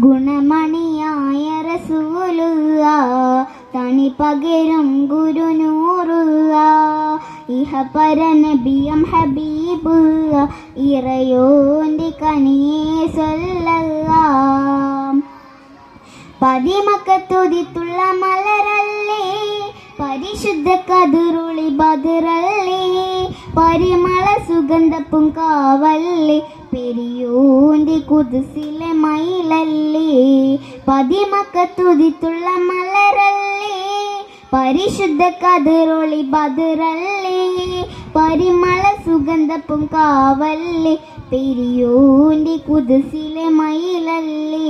ഗുണമണിയായ റസൂലുള്ള തണി പകരും ഗുരുനൂറുള്ള ഇഹപര നബിയം ഹബീബുള്ള ഇറയോന്റെ കനിയേ സ്വല്ലല്ലാഹ് പതിമക്കത്തുതിത്തുള്ള മലരല്ലേ പരിശുദ്ധ കതിരുളി ബദറല്ലേ പരിമള സുഗന്ധപ്പും കാവല്ലേ പെരിയോന്റെ കുതിസിലെ മയിലല്ലേ പതിമക്കത്തുതിത്തുള്ള മലരല്ലേ പരിശുദ്ധ കതിരുളി ബദറല്ലേ പരിമള സുഗന്ധപ്പും കാവല്ലേ പെരിയോന്റെ കുതിസിലെ മയിലല്ലേ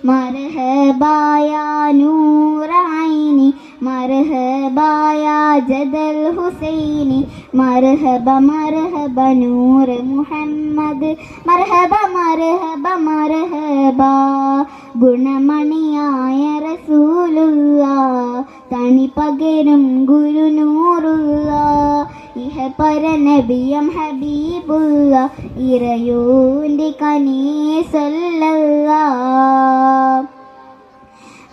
മർഹബായ നൂറൈനി മർഹബായ ജദൽ ഹുസൈനി മർഹബ മർഹബ നൂർ മുഹമ്മദ് മർഹബ മർഹബ മർഹബ ഗുണമണിയായ റസൂലുള്ള തണി പകരും ഗുരുനൂറുള്ള ഇഹപര നബിയം ഹബീബുള്ള ഇറയോന്റെ കനിയേ സ്വല്ലല്ലാഹ്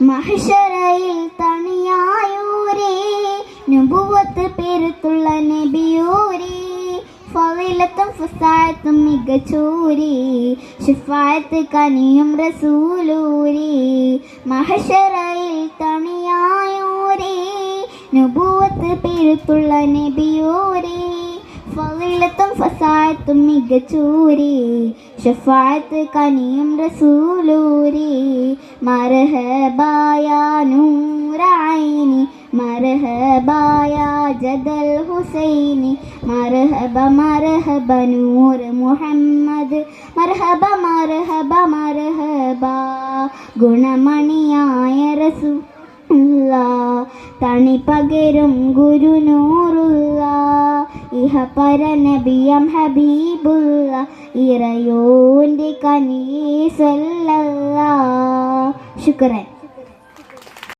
മഹ്ശറയിൽ തണിയായൂരേ നുബുവത്ത് പെരുത്തുള്ള നബിയൂരേ ഫളിലത്തും ഫസാഅത്തും മികച്ചൂരേ ശഫാഅത്ത് കനിയും റസൂലൂരേ മഹ്ശറയിൽ തണിയായൂരേ നുബുവത്ത് പെരുത്തുള്ള നബിയൂരേ ഫളിലത്തും ഫസാഅത്തും മികച്ചൂരേ ശഫാഅത്ത് കനിയും റസൂലൂരേ മർഹബായ നൂറൈനി മർഹബായ ജദൽ ഹുസൈനി മർഹബ മർഹബ നൂർ മുഹമ്മദ് മർഹബ മർഹബ മർഹബ ഗുണമണിയായ റസൂലുള്ള തണി പകരും ഗുരുനൂറുള്ള ഇഹപര നബിയം ഹബീബുള്ള ഇറയോന്റെ കനിയേ സ്വല്ലല്ലാഹ് ശുക്രൻ.